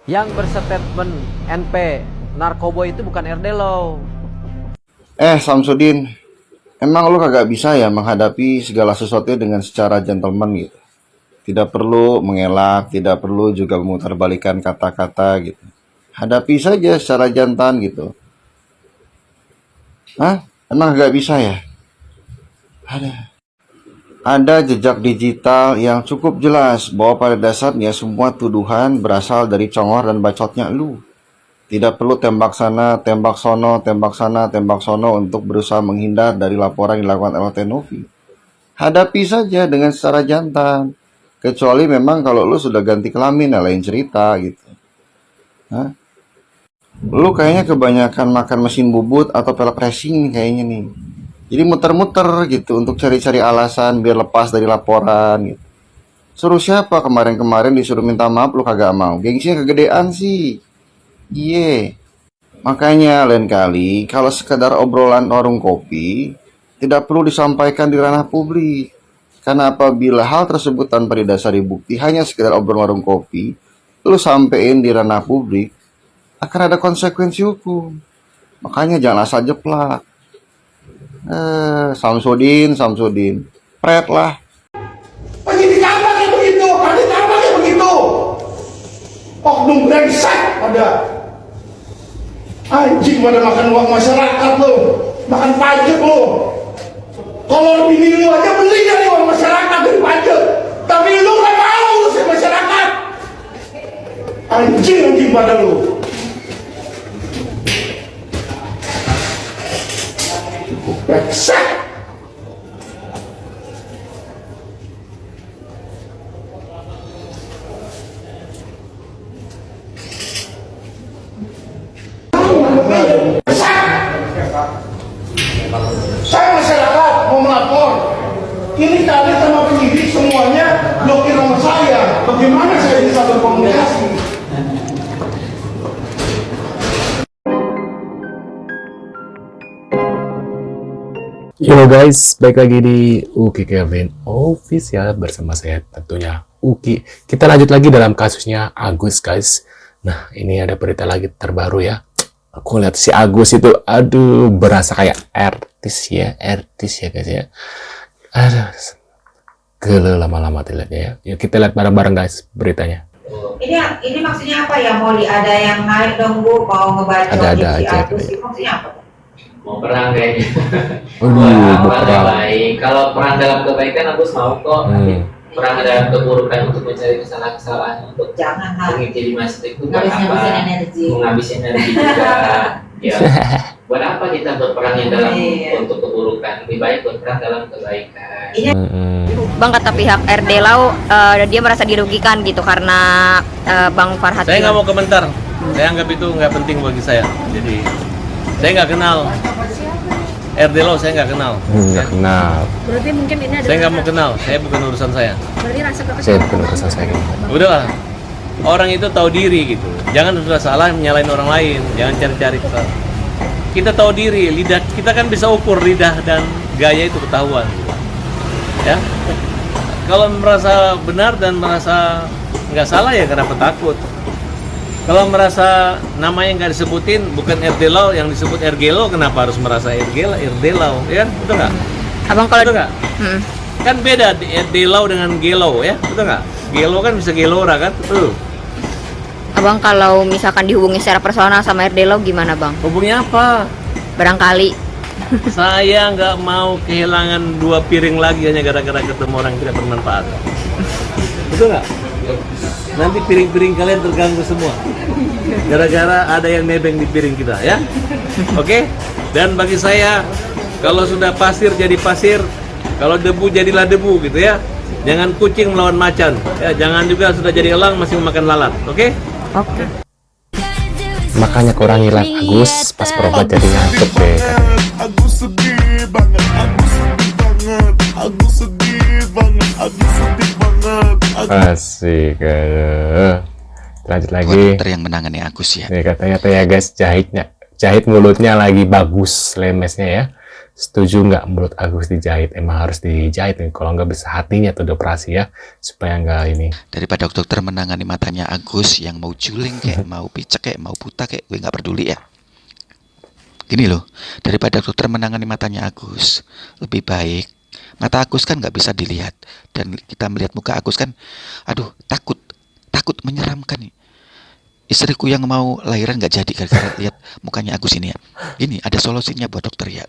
Yang berstatemen NP narkoboy itu bukan Erdelo. Samsudin, emang lu kagak bisa ya menghadapi segala sesuatu dengan secara gentleman gitu? Tidak perlu mengelak, tidak perlu juga memutarbalikkan kata-kata gitu. Hadapi saja secara jantan gitu. Hah? Emang kagak bisa ya? Ada jejak digital yang cukup jelas bahwa pada dasarnya semua tuduhan berasal dari congor dan bacotnya lu. Tidak perlu tembak sana, tembak sono, tembak sana, tembak sono untuk berusaha menghindar dari laporan yang dilakukan LT Novi. Hadapi saja dengan secara jantan. Kecuali memang kalau lu sudah ganti kelamin, ya lain cerita gitu. Hah? Lu kayaknya kebanyakan makan mesin bubut atau pelek racing nih kayaknya nih. Jadi muter-muter gitu untuk cari-cari alasan biar lepas dari laporan gitu. Suruh siapa kemarin-kemarin disuruh minta maaf lu kagak mau. Gengsinya kegedean sih. Iye. Makanya lain kali kalau sekedar obrolan warung kopi tidak perlu disampaikan di ranah publik. Karena apabila hal tersebut tanpa didasari bukti hanya sekedar obrolan warung kopi, lu sampein di ranah publik, akan ada konsekuensi hukum. Makanya jangan asal jeplak. Samsudin, pret lah. Penyidik apa kayak begitu? Penyidik apa kayak begitu? Oknum brengsek ada. Anjing pada makan uang masyarakat lo, makan pajak lo. Kalau bini lu aja beli dari uang masyarakat dari pajak, tapi lu gak mau urusin masyarakat. Anjing pada lu. Brengsek. Saya masyarakat mau melapor. Ini tadi sama penyidik semuanya blokir nomor saya. Bagaimana saya bisa berkomunikasi? Halo guys, balik lagi di Uki Kelvin Official bersama saya tentunya Uki. Kita lanjut lagi dalam kasusnya Agus guys. Nah ini ada berita lagi terbaru ya. Aku lihat si Agus itu, aduh berasa kayak artis ya guys ya. Aduh, gelo lama-lama dilihatnya ya. Yuk kita lihat bareng-bareng guys beritanya. Ini maksudnya apa ya? Mau ada yang naik dong Bu, mau ngebaca Ada si aja. Agus, ini maksudnya apa? Mau perang kayaknya. Mau Perang perang. baik. Kalau perang dalam kebaikan aku mau kok. Tapi perang dalam keburukan untuk mencari kesalahan-kesalahan untuk Jangan lah. menglegitimasi itu buat apa? Ngabisin energi. Menghabiskan energi juga. Ya. Buat apa kita berperang yang dalam untuk keburukan? Lebih baik berperang dalam kebaikan. Bang, kata pihak RD Lau, dia merasa dirugikan gitu karena Bang Farhat. Saya nggak mau komentar. Saya anggap itu nggak penting bagi saya. Jadi saya nggak kenal RD Lau, saya nggak kenal. Nggak kenal. Berarti mungkin ini adalah Saya nggak mau kenal. Saya bukan urusan saya. berarti rasa Saya kekesalan. bukan urusan saya. Udahlah. Orang itu tahu diri gitu. Jangan sudah salah menyalahin orang lain. Jangan cari-cari kesalahan. Kita tahu diri. Lidah kita kan bisa ukur lidah dan gaya itu ketahuan. Ya. Kalau merasa benar dan merasa nggak salah ya kenapa takut? Kalau merasa namanya nggak disebutin, bukan RD Lau yang disebut RG Lau, kenapa harus merasa RD Lau? Ya kan? Betul nggak? Abang kalau Betul nggak? Kan beda RD Lau dengan Gelau ya, betul nggak? Gelau kan bisa Gelora kan? Betul. Abang kalau misalkan dihubungi secara personal sama RD Lau gimana Bang? Hubungnya apa? Barangkali. Saya nggak mau kehilangan 2 piring lagi hanya gara-gara ketemu orang yang tidak bermanfaat. Betul nggak? Nanti piring-piring kalian terganggu semua gara-gara ada yang nebeng di piring kita ya. Oke? Dan bagi saya kalau sudah pasir jadi pasir, kalau debu jadilah debu gitu ya. Jangan kucing melawan macan ya, jangan juga sudah jadi elang masih memakan lalat. Oke? Oke. Makanya kurang hilang Agus pas berobat jadi ngantuk deh. Agus sedih banget, Agus sedih banget, Agus sedih banget, Agus sedih banget. Asik. Lanjut lagi. Dokter yang menangani Agus ya. Nih katanya tuh ya guys, jahit mulutnya lagi bagus lemesnya ya. Setuju nggak menurut Agus dijahit? Emang harus dijahit nih, kalau nggak bisa hatinya tuh dioperasi ya, supaya nggak ini. Daripada dokter menangani matanya Agus yang mau juling kayak, mau picek kayak, mau buta kayak, gue nggak peduli ya. Gini loh, daripada dokter menangani matanya Agus, lebih baik mata Agus kan nggak bisa dilihat, dan kita melihat muka Agus kan, aduh takut menyeramkan nih. Istriku yang mau lahiran nggak jadi gara-gara lihat mukanya Agus ini ya. Ini ada solusinya buat dokter ya.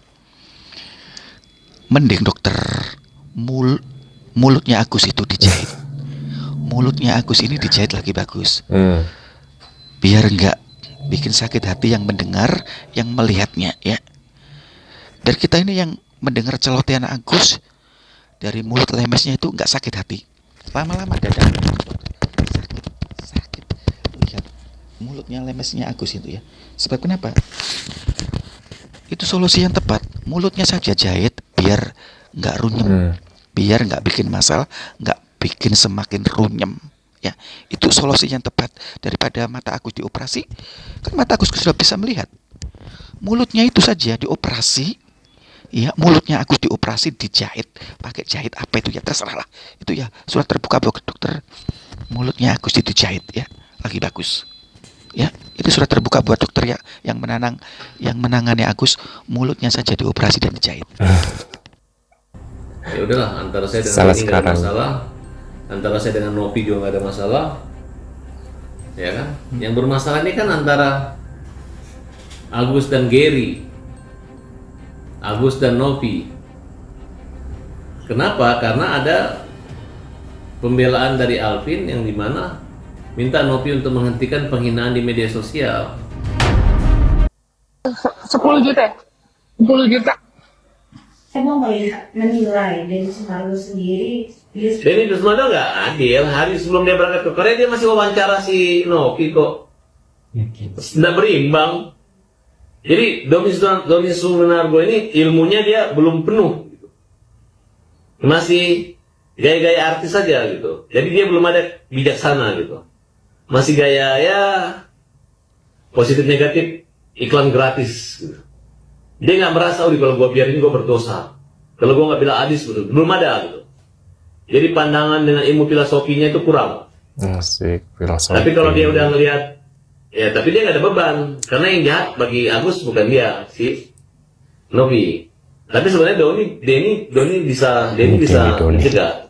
Mending dokter mulutnya Agus itu dijahit. Mulutnya Agus ini dijahit lagi bagus. Biar nggak bikin sakit hati yang mendengar, yang melihatnya ya. Biar kita ini yang mendengar celotehan Agus dari mulut lemesnya itu nggak sakit hati. Lama-lama dada sakit. Lihat mulutnya lemesnya Agus itu ya. Sebab kenapa? Itu solusi yang tepat. Mulutnya saja jahit biar nggak runyem, biar nggak bikin masalah, nggak bikin semakin runyem. Ya, itu solusi yang tepat. Daripada mata Agus dioperasi, kan mata Agus sudah bisa melihat. Mulutnya itu saja dioperasi, ya mulutnya Agus dioperasi, dijahit, pakai jahit apa itu ya terserah lah. Itu ya surat terbuka buat dokter. Mulutnya Agus itu dijahit ya, lagi bagus. Ya, itu surat terbuka buat dokter ya yang menangani Agus, mulutnya saja dioperasi dan dijahit. Ya udahlah, antara saya dengan Salah ini nggak ada sekarang. masalah, antara saya dengan Novi juga nggak ada masalah, ya kan? Yang bermasalah ini kan antara Agus dan Gary, Agus dan Novi. Kenapa? Karena ada pembelaan dari Alvin yang dimana minta Novi untuk menghentikan penghinaan di media sosial. 10 juta ya? 10 juta. Saya mau menilai dari Sumarno sendiri. Denny Desmado nggak adil. Hari sebelum dia berangkat ke Korea dia masih wawancara si Novi kok. Nggak berimbang. Jadi Doni Sumargo ini ilmunya dia belum penuh. Masih gaya-gaya artis saja gitu. Jadi dia belum ada bijaksana gitu. Masih gaya ya positif negatif iklan gratis gitu. Dia nggak merasa, kalau gue biarin gue berdosa, kalau gue nggak bilang adis gitu. Belum ada gitu. Jadi pandangan dengan ilmu filosofinya itu kurang. Asik, filosofi. Tapi kalau dia udah ngelihat, ya tapi dia nggak ada beban, karena yang jahat bagi Agus bukan dia, si Novi. Tapi sebenarnya Doni bisa mencegah.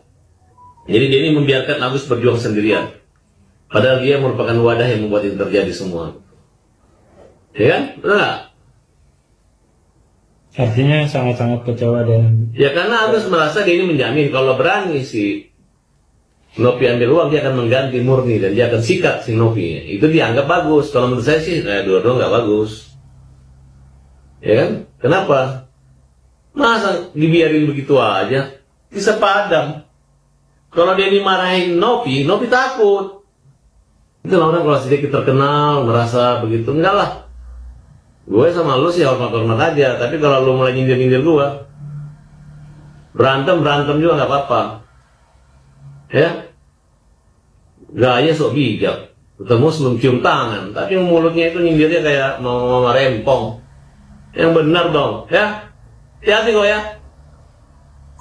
Jadi Doni membiarkan Agus berjuang sendirian. Padahal dia merupakan wadah yang membuat itu terjadi semua. Ya kan? Betul nggak? Artinya sangat-sangat kecewa dengan... Ya karena Agus merasa dia ini menjamin kalau berani si Novi ambil uang, dia akan mengganti murni dan dia akan sikat si Novi. Itu dianggap bagus. Kalau menurut saya sih, dua-dua nggak bagus. Ya kan? Kenapa? Masa dibiarin begitu aja? Bisa padam. Kalau dia dimarahin Novi takut. Itu orang kalau sedikit terkenal merasa begitu, enggak lah. Gue sama lu sih hormat-hormat aja, tapi kalau lu mulai nyindir-nyindir gue, berantem juga nggak apa-apa. Ya, gaya sok bijak, ketemu sebelum cium tangan, tapi mulutnya itu nyindirnya kayak mau rempong. Yang benar dong, ya. Hati-hati kok ya.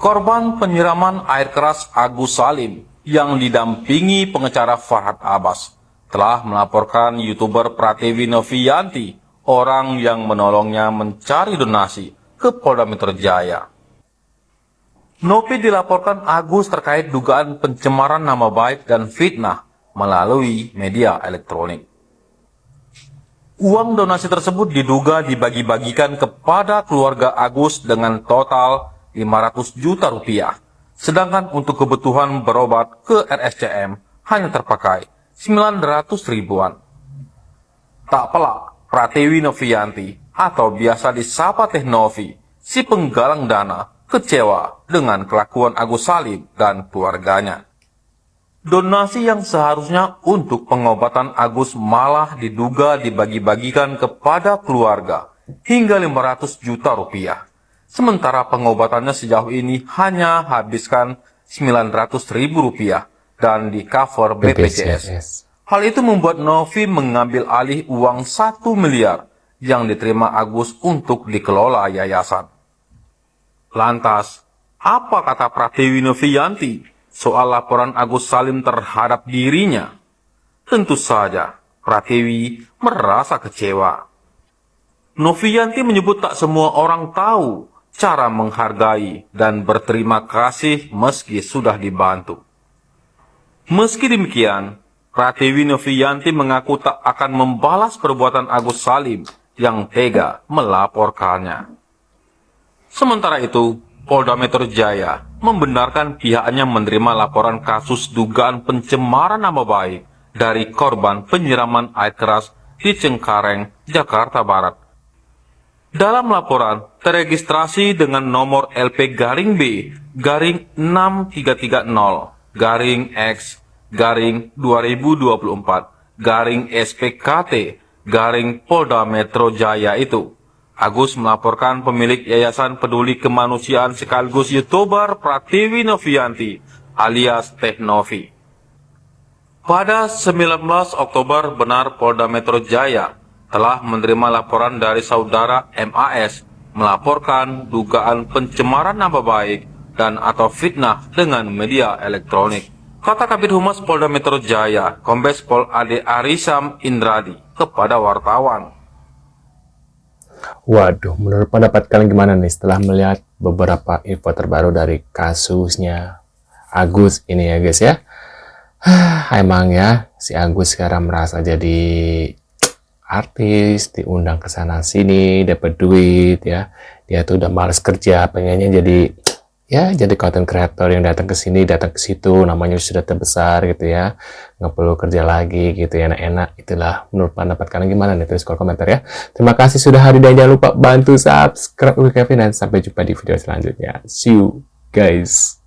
Korban penyiraman air keras Agus Salim yang didampingi pengacara Farhad Abbas telah melaporkan YouTuber Pratewi Novianti, orang yang menolongnya mencari donasi, ke Polda Metro Jaya. Novi dilaporkan Agus terkait dugaan pencemaran nama baik dan fitnah melalui media elektronik. Uang donasi tersebut diduga dibagi-bagikan kepada keluarga Agus dengan total 500 juta rupiah, sedangkan untuk kebutuhan berobat ke RSCM hanya terpakai 900 ribuan. Tak pelak, Pratewi Novianti atau biasa disapa Teh Novi, si penggalang dana, kecewa dengan kelakuan Agus Salim dan keluarganya. Donasi yang seharusnya untuk pengobatan Agus malah diduga dibagi-bagikan kepada keluarga hingga 500 juta rupiah. Sementara pengobatannya sejauh ini hanya habiskan 900 ribu rupiah dan di cover BPJS. Hal itu membuat Novi mengambil alih uang 1 miliar yang diterima Agus untuk dikelola yayasan. Lantas, apa kata Pratiwi Novianti soal laporan Agus Salim terhadap dirinya? Tentu saja, Pratiwi merasa kecewa. Novianti menyebut tak semua orang tahu cara menghargai dan berterima kasih meski sudah dibantu. Meski demikian, Pratiwi Novianti mengaku tak akan membalas perbuatan Agus Salim yang tega melaporkannya. Sementara itu, Polda Metro Jaya membenarkan pihaknya menerima laporan kasus dugaan pencemaran nama baik dari korban penyiraman air keras di Cengkareng, Jakarta Barat. Dalam laporan teregistrasi dengan nomor LP-B-633-X-2024-SPKT-Polda Metro Jaya itu, Agus melaporkan pemilik Yayasan Peduli Kemanusiaan sekaligus YouTuber Pratiwi Novianti alias Teh Novi. Pada 19 Oktober benar Polda Metro Jaya telah menerima laporan dari saudara MAS melaporkan dugaan pencemaran nama baik dan atau fitnah dengan media elektronik. Kata Kabid Humas Polda Metro Jaya, Kombes Pol Ade Arisam Indradi kepada wartawan. Waduh, menurut pendapat kalian gimana nih setelah melihat beberapa info terbaru dari kasusnya Agus ini ya guys ya? Emang ya, si Agus sekarang merasa jadi artis, diundang ke sana sini, dapat duit ya. Dia tuh udah males kerja, pengennya jadi content creator yang datang ke sini, datang ke situ, namanya sudah terbesar gitu ya. Nggak perlu kerja lagi gitu ya, enak-enak. Itulah menurut pendapat kalian gimana nih? Tulis kolom komentar ya. Terima kasih sudah hadir dan jangan lupa bantu subscribe Uki Kevin dan sampai jumpa di video selanjutnya. See you guys.